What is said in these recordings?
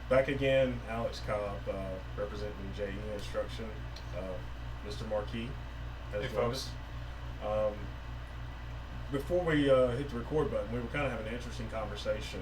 Back again, Alex Cobb, representing JE Instruction. Mr. Marquis has Hey, joined us. folks. Um, Before we hit the record button, we were kind of having an interesting conversation.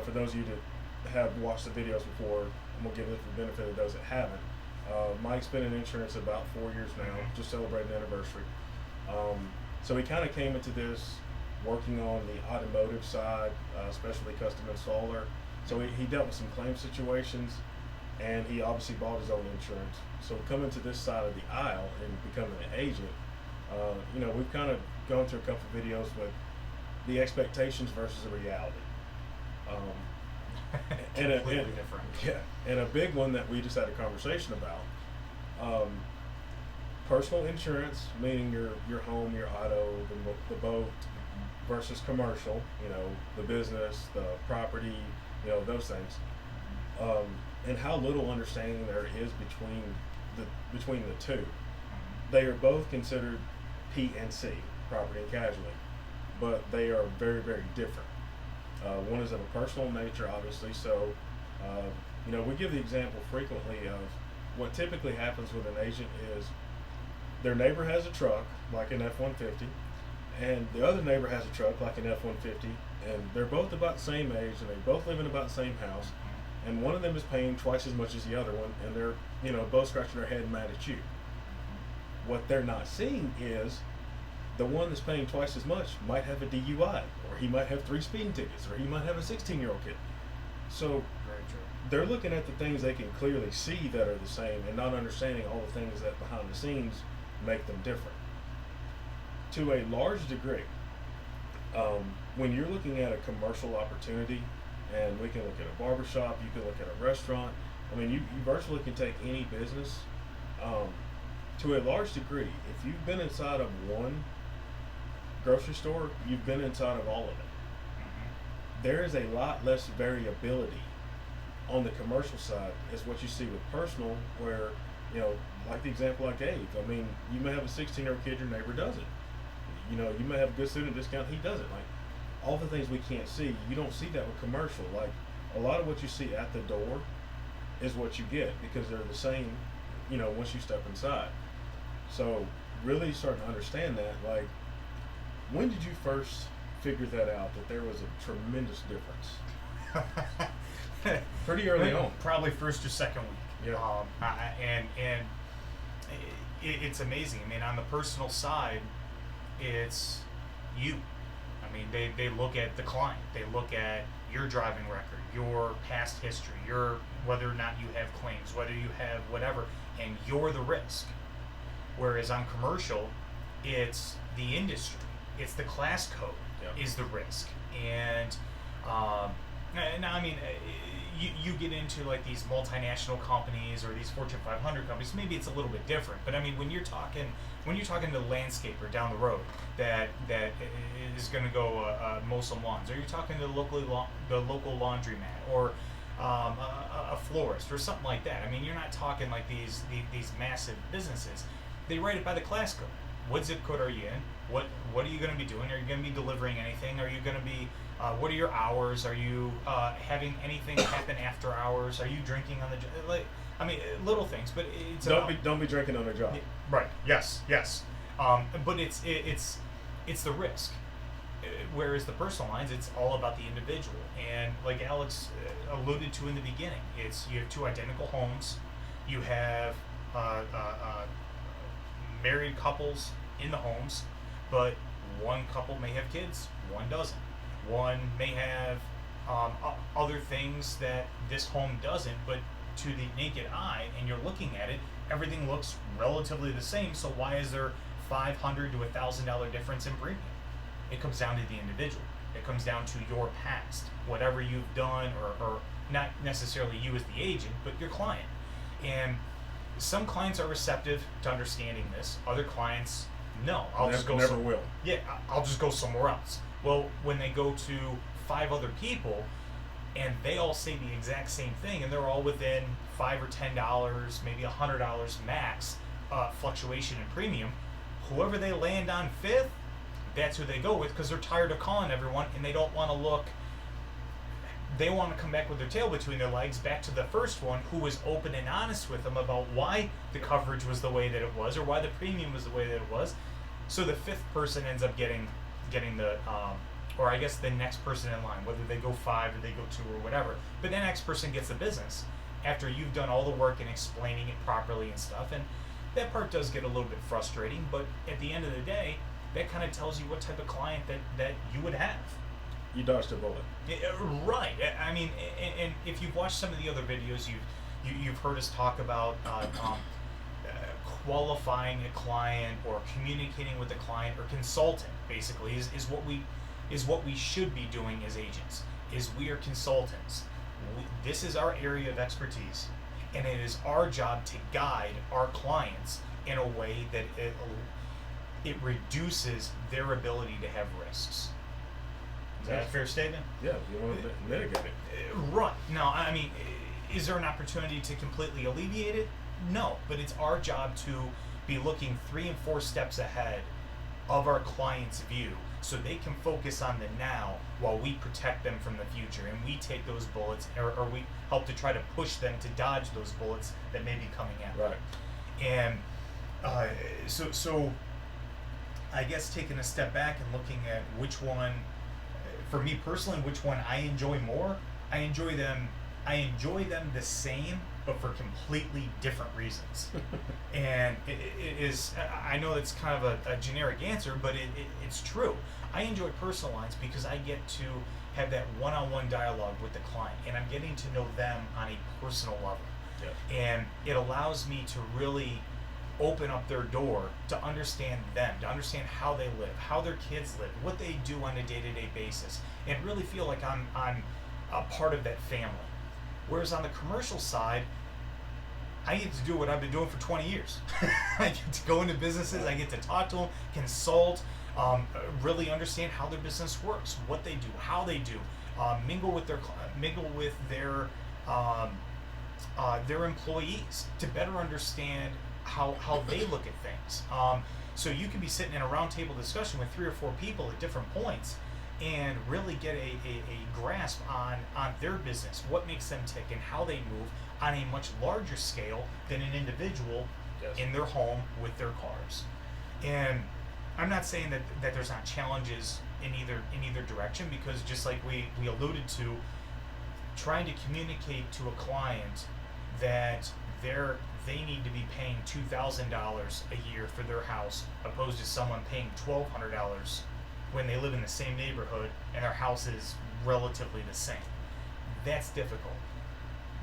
For those of you that have watched the videos before, and we'll give it the benefit of those that haven't. Mike's been in insurance about 4 years now, just celebrating the anniversary. So he kind of came into this working on the automotive side, especially custom installer. So he dealt with some claim situations, and he obviously bought his own insurance. So coming to this side of the aisle and becoming an agent, we've kind of gone through a couple of videos with the expectations versus the reality. Completely different. Yeah, and a big one that we just had a conversation about. Personal insurance, meaning your home, your auto, the boat, versus commercial, the business, the property, those things, and how little understanding there is between the two. They are both considered P&C, property and casualty, but they are very, very different. One is of a personal nature, obviously, so we give the example frequently of what typically happens with an agent is their neighbor has a truck, like an F-150, and the other neighbor has a truck, like an F-150, and they're both about the same age, and they both live in about the same house, and one of them is paying twice as much as the other one, and they're, both scratching their head mad at you. What they're not seeing is the one that's paying twice as much might have a DUI, or he might have 3 speeding tickets, or he might have a 16-year-old kid. So Very true. they're looking at the things they can clearly see that are the same and not understanding all the things that behind the scenes make them different. To a large degree, when you're looking at a commercial opportunity, and we can look at a barbershop, you can look at a restaurant, you virtually can take any business. To a large degree, if you've been inside of one grocery store, you've been inside of all of it. There is a lot less variability on the commercial side as what you see with personal, where, like the example I gave, you may have a 16-year-old kid, your neighbor doesn't. You may have a good student discount, he doesn't. Like, all the things we can't see, you don't see that with commercial. Like, a lot of what you see at the door is what you get, because they're the same, once you step inside. So, really starting to understand that, like, when did you first figure that out, that there was a tremendous difference? Pretty early on. Probably first or second week. Yeah. It's amazing. On the personal side, it's you. They look at the client. They look at your driving record, your past history, whether or not you have claims, whether you have whatever, and you're the risk. Whereas on commercial, it's the industry, it's the class code is the risk, and you get into like these multinational companies or these Fortune 500 companies. Maybe it's a little bit different, but when you're talking to the landscaper down the road that is going to go mow some lawns, or you're talking to the local laundromat, or a florist or something like that. You're not talking like these massive businesses. They write it by the class code. What zip code are you in? What are you going to be doing? Are you going to be delivering anything? Are you going to be what are your hours? Are you having anything happen after hours? Are you drinking on the job? Little things, but it's Don't be drinking on the job. Right. Yes. But it's the risk. Whereas the personal lines, it's all about the individual. And like Alex alluded to in the beginning, you have 2 identical homes. You have married couples in the homes, but one couple may have kids, one doesn't. One may have other things that this home doesn't, but to the naked eye, and you're looking at it, everything looks relatively the same. So why is there $500 to $1,000 difference in premium? It comes down to the individual. It comes down to your past, whatever you've done, or not necessarily you as the agent, but your client. And some clients are receptive to understanding this. Other clients, no. I'll just go somewhere else. Well, when they go to 5 other people, and they all say the exact same thing, and they're all within $5 or $10, maybe $100 max fluctuation in premium, whoever they land on 5th, that's who they go with, because they're tired of calling everyone, and they don't want to look they want to come back with their tail between their legs back to the first one who was open and honest with them about why the coverage was the way that it was or why the premium was the way that it was. So the fifth person ends up getting the or I guess the next person in line, whether they go 5 or they go 2 or whatever. But the next person gets the business after you've done all the work and explaining it properly and stuff. And that part does get a little bit frustrating, but at the end of the day, that kind of tells you what type of client that you would have. You dodged a bullet. Right. I mean, and if you've watched some of the other videos, you've heard us talk about qualifying a client or communicating with a client or consultant. Basically, is what we should be doing as agents. Is we are consultants. This is our area of expertise, and it is our job to guide our clients in a way that it reduces their ability to have risks. Is that a fair statement? Yeah, you want to mitigate it. Right. Now, I mean, is there an opportunity to completely alleviate it? No, but it's our job to be looking 3 and 4 steps ahead of our client's view so they can focus on the now while we protect them from the future, and we take those bullets or we help to try to push them to dodge those bullets that may be coming at them. Right. And so I guess taking a step back and looking at which one, for me personally, which one I enjoy more, I enjoy them the same, but for completely different reasons. And it is, I know it's kind of a generic answer, but it's true. I enjoy personal lines because I get to have that one-on-one dialogue with the client, and I'm getting to know them on a personal level. Yeah. And it allows me to really open up their door to understand them, to understand how they live, how their kids live, what they do on a day-to-day basis, and really feel like I'm a part of that family. Whereas on the commercial side, I get to do what I've been doing for 20 years. I get to go into businesses, I get to talk to them, consult, really understand how their business works, what they do, how they do, mingle with their employees to better understand how they look at things. So you can be sitting in a roundtable discussion with 3 or 4 people at different points and really get a grasp on their business, what makes them tick, and how they move on a much larger scale than an individual. Yes. In their home with their cars. And I'm not saying that there's not challenges in either direction, because just like we alluded to, trying to communicate to a client that they need to be paying $2,000 a year for their house, opposed to someone paying $1,200 when they live in the same neighborhood and their house is relatively the same. That's difficult.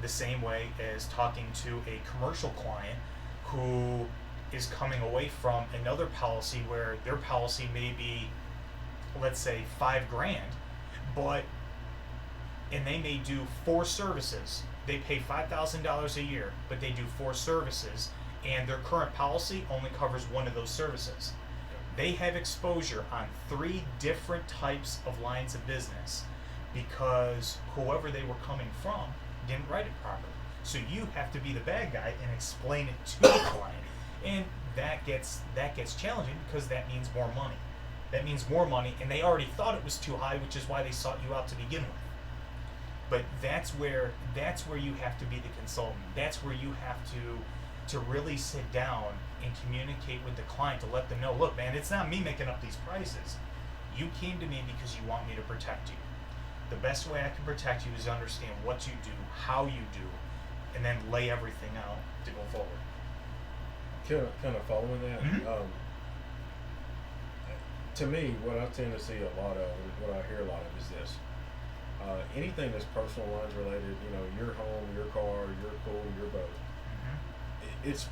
The same way as talking to a commercial client who is coming away from another policy where their policy may be, let's say, $5,000, and they may do 4 services. They pay $5,000 a year, but they do 4 services, and their current policy only covers 1 of those services. They have exposure on 3 different types of lines of business because whoever they were coming from didn't write it properly. So you have to be the bad guy and explain it to the client. And that gets challenging, because that means more money. That means more money, and they already thought it was too high, which is why they sought you out to begin with. But that's where you have to be the consultant. That's where you have to really sit down and communicate with the client to let them know, look, man, it's not me making up these prices. You came to me because you want me to protect you. The best way I can protect you is to understand what you do, how you do, and then lay everything out to go forward. Kind of following that. Mm-hmm. To me, what I tend to see a lot of, what I hear a lot of, is this: anything that's personal lines related. Your home, your car, your pool, your boat. It's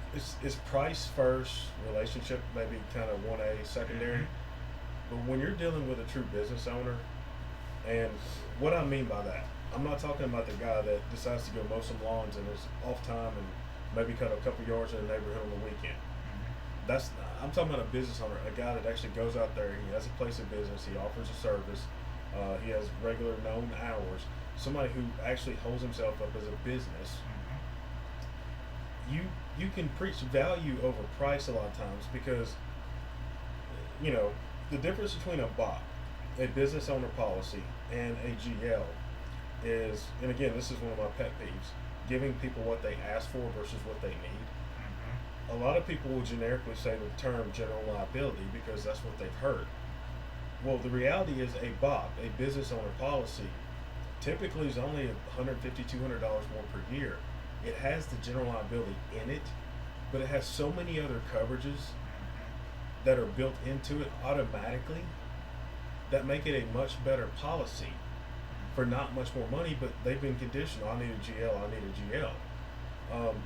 price first, relationship maybe kind of 1A secondary. Mm-hmm. But when you're dealing with a true business owner, and what I mean by that, I'm not talking about the guy that decides to go mow some lawns and is off time and maybe cut a couple yards in the neighborhood on the weekend. I'm talking about a business owner, a guy that actually goes out there, he has a place of business, he offers a service, he has regular known hours, somebody who actually holds himself up as a business. You can preach value over price a lot of times, because the difference between a BOP, a business owner policy, and a GL is, and again, this is one of my pet peeves, giving people what they ask for versus what they need. A lot of people will generically say the term general liability because that's what they've heard. Well, the reality is a BOP, a business owner policy, typically is only $150, $200 more per year. It has the general liability in it, but it has so many other coverages that are built into it automatically that make it a much better policy for not much more money, but they've been conditioned. I need a GL, I need a GL.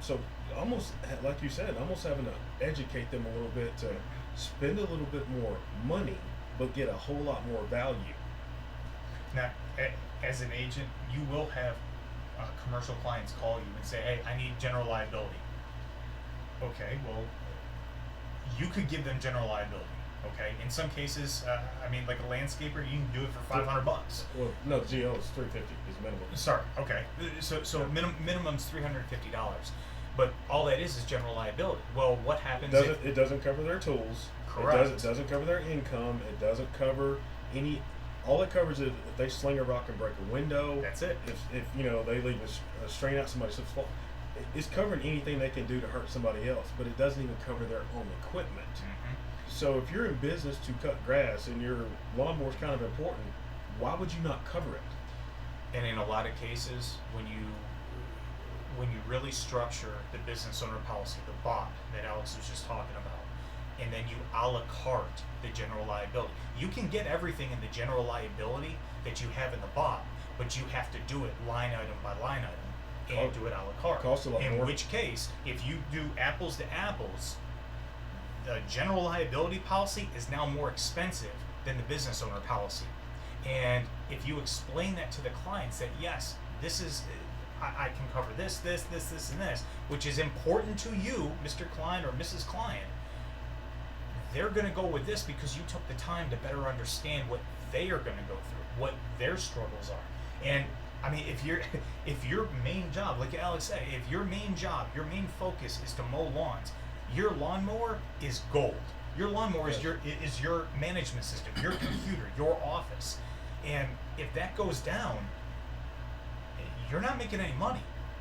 So almost, like you said, almost having to educate them a little bit to spend a little bit more money, but get a whole lot more value. Now, as an agent, you will have commercial clients call you and say, hey, I need general liability. Okay, well, you could give them general liability. Okay, in some cases, I mean, like a landscaper, you can do it for $500. Well, no, GL is $350 is minimum. Sorry, okay. So minimum's $350, but all that is general liability. Well, what happens? It doesn't cover their tools. Correct. It doesn't cover their income. It doesn't cover any. All it covers is if they sling a rock and break a window. That's it. If they leave a strain out somebody's foot. It's covering anything they can do to hurt somebody else, but it doesn't even cover their own equipment. Mm-hmm. So if you're in business to cut grass and your lawnmower is kind of important, why would you not cover it? And in a lot of cases, when you really structure the business owner policy, the BOP that Alex was just talking about, and then you a la carte the general liability, you can get everything in the general liability that you have in the BOP, but you have to do it line item by line item and do it a la carte. Costs a lot more. In which case, if you do apples to apples, the general liability policy is now more expensive than the business owner policy. And if you explain that to the clients that yes, this is, I can cover this, and this, which is important to you, Mr. Client or Mrs. Client, they're going to go with this because you took the time to better understand what they are going to go through, what their struggles are. And I mean, if your main job, like Alex said, if your main job, your main focus is to mow lawns, your lawnmower is gold. Your lawnmower is your management system, your computer, your office. And if that goes down, you're not making any money.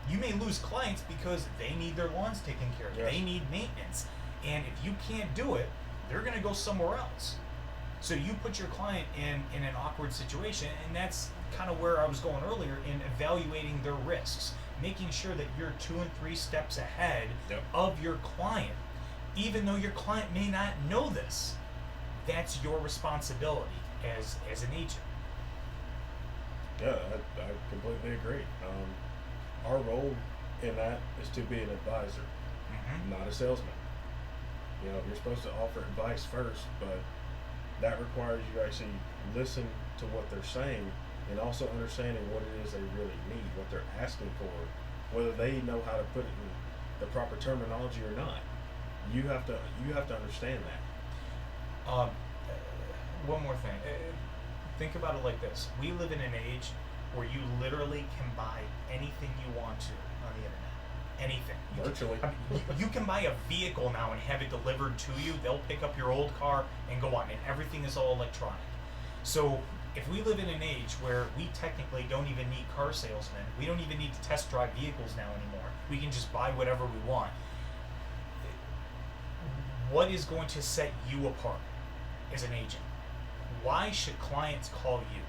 You may lose clients because they need their lawns taken care of. Yes. They need maintenance. And if you can't do it, they're going to go somewhere else. So you put your client in an awkward situation, and that's kind of where I was going earlier in evaluating their risks, making sure that you're 2 and 3 steps ahead of your client. Even though your client may not know this, that's your responsibility as an agent. Yeah, I completely agree. Our role in that is to be an advisor, not a salesman. You're supposed to offer advice first, but that requires you to actually listen to what they're saying and also understanding what it is they really need, what they're asking for, whether they know how to put it in the proper terminology or not. You have to understand that. One more thing. Think about it like this. We live in an age where you literally can buy anything you want to on the internet. Anything. Virtually. You can buy a vehicle now and have it delivered to you. They'll pick up your old car and go on, and everything is all electronic. So if we live in an age where we technically don't even need car salesmen, we don't even need to test drive vehicles now anymore. We can just buy whatever we want. What is going to set you apart as an agent? Why should clients call you?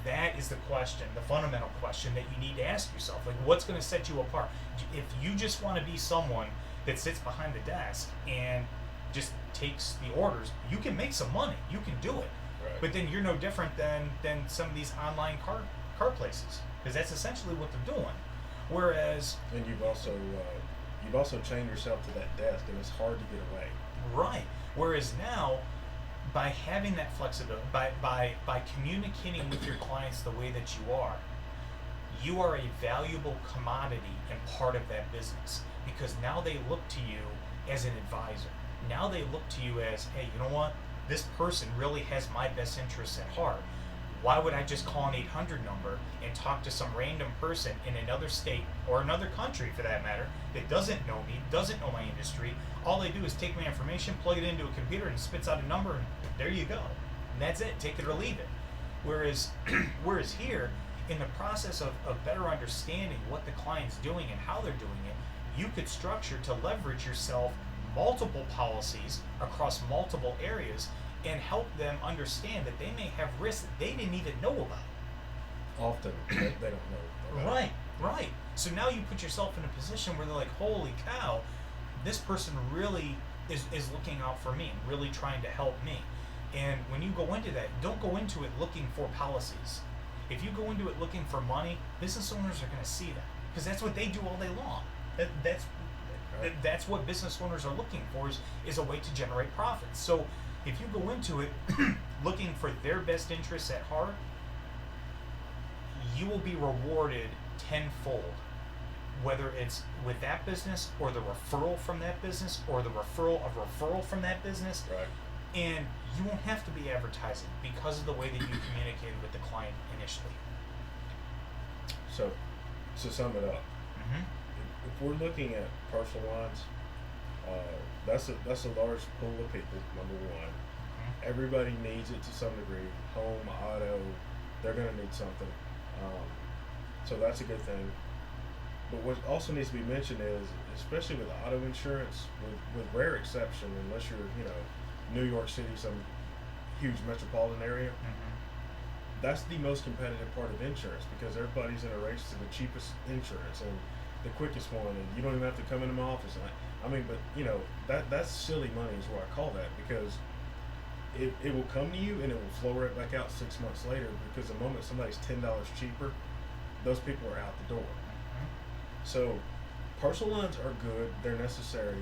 That is the question, the fundamental question that you need to ask yourself. Like, what's going to set you apart? If you just want to be someone that sits behind the desk and just takes the orders, you can make some money. You can do it. Right. But then you're no different than some of these online car places, because that's essentially what they're doing. Whereas, and you've also chained yourself to that desk, and it's hard to get away. Right. Whereas now, by having that flexibility, by communicating with your clients the way that you are a valuable commodity and part of that business, because now they look to you as an advisor. Now they look to you as, hey, you know what? This person really has my best interests at heart. Why would I just call an 800 number and talk to some random person in another state or another country, for that matter, that doesn't know me, doesn't know my industry? All they do is take my information, plug it into a computer, and spits out a number, and there you go. And that's it. Take it or leave it. Whereas here, in the process of better understanding what the client's doing and how they're doing it, you could structure to leverage yourself multiple policies across multiple areas and help them understand that they may have risks that they didn't even know about. Often they don't know. About Right, right. So now you put yourself in a position where they're like, holy cow, this person really is looking out for me and really trying to help me. And when you go into that, don't go into it looking for policies. If you go into it looking for money, business owners are going to see that because that's what they do all day long. That's what business owners are looking for is a way to generate profits. So if you go into it looking for their best interests at heart, you will be rewarded tenfold, whether it's with that business or the referral from that business or the referral from that business. Right. And you won't have to be advertising because of the way that you communicated with the client initially. So, to sum it up, Mm-hmm. if we're looking at personal lines, that's a large pool of people. Number one, everybody needs it to some degree. Home, auto, they're going to need something. So that's a good thing. But what also needs to be mentioned is, especially with auto insurance, with rare exception, unless you're, New York City, some huge metropolitan area, Mm-hmm. that's the most competitive part of insurance because everybody's in a race to the cheapest insurance and the quickest one, and you don't even have to come into my office. But that's silly money is what I call that because it will come to you and it will flow right back out 6 months later because the moment somebody's $10 cheaper, those people are out the door. Mm-hmm. So personal lines are good, they're necessary,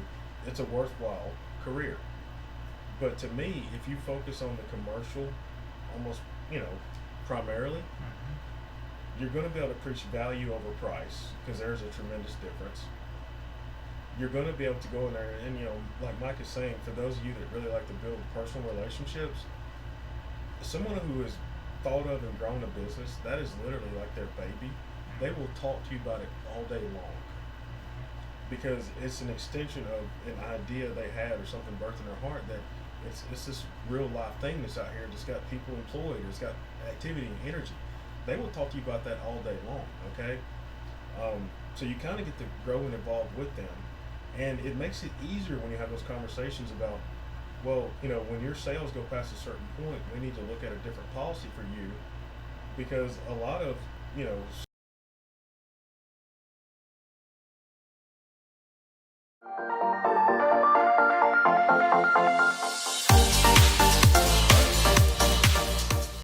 it's a worthwhile career. But to me, if you focus on the commercial, almost, primarily, Mm-hmm. you're going to be able to preach value over price because there's a tremendous difference. You're going to be able to go in there and, like Mike is saying, for those of you that really like to build personal relationships, someone who has thought of and grown a business, that is literally like their baby. They will talk to you about it all day long because it's an extension of an idea they had or something birthed in their heart that it's this real life thing that's out here that's got people employed, it's got activity and energy. They will talk to you about that all day long, okay? So you kind of get to grow and evolve with them. And it makes it easier when you have those conversations about, well, when your sales go past a certain point, we need to look at a different policy for you because a lot of,